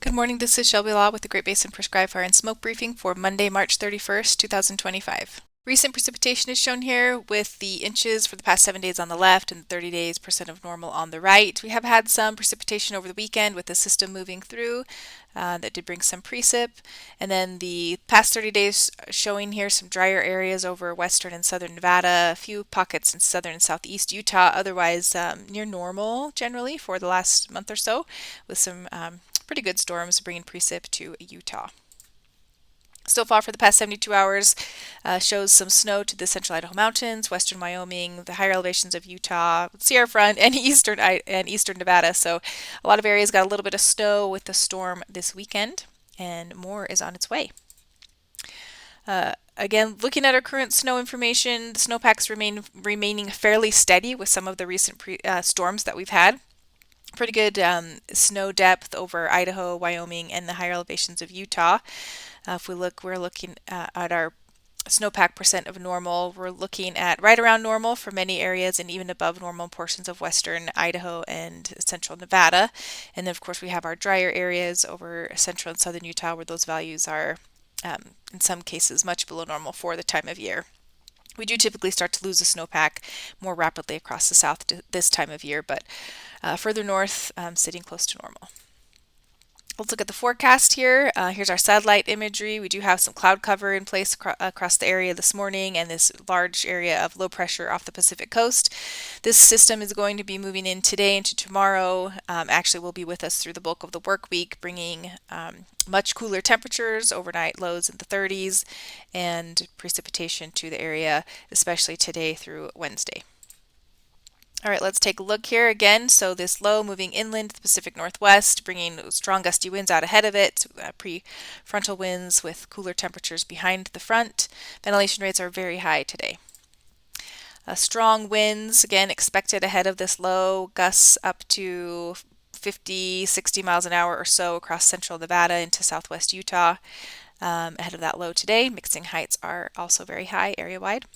Good morning, this is Shelby Law with the Great Basin Prescribed Fire and Smoke Briefing for Monday, March 31st, 2025. Recent precipitation is shown here with the inches for the past 7 days on the left and 30 days percent of normal on the right. We have had some precipitation over the weekend with the system moving through that did bring some precip. And then the past 30 days showing here some drier areas over western and southern Nevada, a few pockets in southern and southeast Utah, otherwise near normal generally for the last month or so with some pretty good storms bringing precip to Utah. Snowfall for the past 72 hours shows some snow to the central Idaho mountains, western Wyoming, the higher elevations of Utah, Sierra Front, and eastern Nevada. So a lot of areas got a little bit of snow with the storm this weekend, and more is on its way. Again, looking at our current snow information, the snowpacks remaining fairly steady with some of the recent storms that we've had. Pretty good snow depth over Idaho, Wyoming, and the higher elevations of Utah. If we look, we're looking at our snowpack percent of normal. We're looking at right around normal for many areas and even above normal portions of western Idaho and central Nevada. And then, of course, we have our drier areas over central and southern Utah where those values are, in some cases, much below normal for the time of year. We do typically start to lose the snowpack more rapidly across the south this time of year, but further north, sitting close to normal. Let's look at the forecast here. Here's our satellite imagery. We do have some cloud cover in place across the area this morning and this large area of low pressure off the Pacific coast. This system is going to be moving in today into tomorrow. Actually will be with us through the bulk of the work week, bringing much cooler temperatures, overnight lows in the 30s, and precipitation to the area, especially today through Wednesday. All right, let's take a look here again. So this low moving inland to the Pacific Northwest, bringing strong gusty winds out ahead of it, prefrontal winds with cooler temperatures behind the front. Ventilation rates are very high today. Strong winds, again, expected ahead of this low, gusts up to 50, 60 miles an hour or so across central Nevada into southwest Utah. Ahead of that low today, mixing heights are also very high area-wide.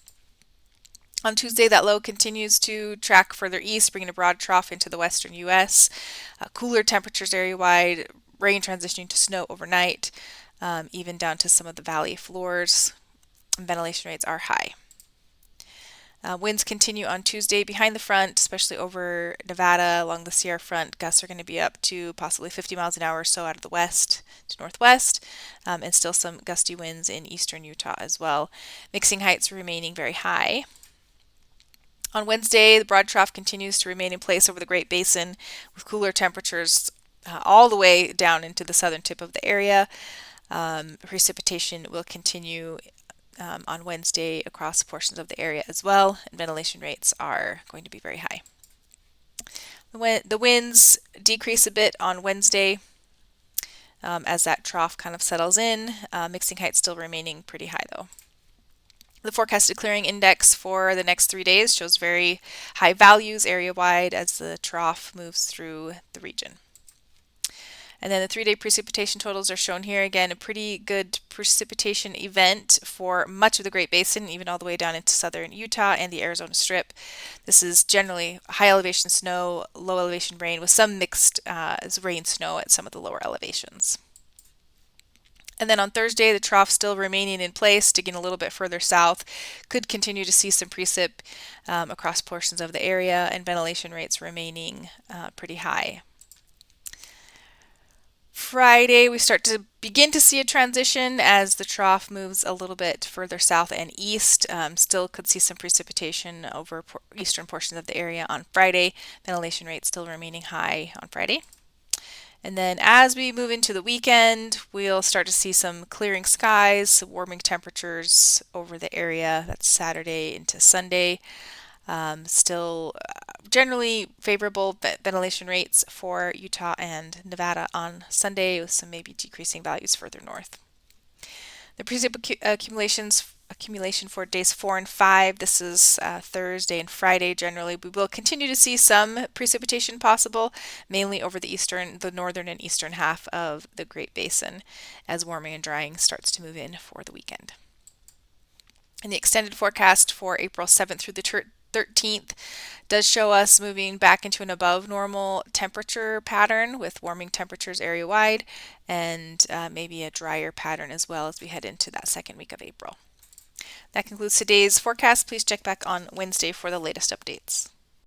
On Tuesday, that low continues to track further east, bringing a broad trough into the western U.S. Cooler temperatures area-wide, rain transitioning to snow overnight, even down to some of the valley floors. Ventilation rates are high. Winds continue on Tuesday behind the front, especially over Nevada along the Sierra Front. Gusts are going to be up to possibly 50 miles an hour or so out of the west to northwest, and still some gusty winds in eastern Utah as well. Mixing heights remaining very high. On Wednesday, the broad trough continues to remain in place over the Great Basin with cooler temperatures all the way down into the southern tip of the area. Precipitation will continue on Wednesday across portions of the area as well, and ventilation rates are going to be very high. The winds decrease a bit on Wednesday as that trough kind of settles in, mixing heights still remaining pretty high though. The forecasted clearing index for the next 3 days shows very high values area-wide as the trough moves through the region. And then the 3-day precipitation totals are shown here. Again, a pretty good precipitation event for much of the Great Basin, even all the way down into southern Utah and the Arizona Strip. This is generally high elevation snow, low elevation rain with some mixed rain snow at some of the lower elevations. And then on Thursday, the trough still remaining in place, digging a little bit further south. Could continue to see some precip across portions of the area and ventilation rates remaining pretty high. Friday, we start to begin to see a transition as the trough moves a little bit further south and east. Still could see some precipitation over eastern portions of the area on Friday. Ventilation rates still remaining high on Friday. And then as we move into the weekend, we'll start to see some clearing skies, some warming temperatures over the area. That's Saturday into Sunday. Still generally favorable ventilation rates for Utah and Nevada on Sunday with some maybe decreasing values further north. The precip accumulation for days 4 and 5. This is Thursday and Friday generally. We will continue to see some precipitation possible, mainly over the northern and eastern half of the Great Basin as warming and drying starts to move in for the weekend. And the extended forecast for April 7th through the 13th does show us moving back into an above normal temperature pattern with warming temperatures area wide and maybe a drier pattern as well as we head into that second week of April. That concludes today's forecast. Please check back on Wednesday for the latest updates.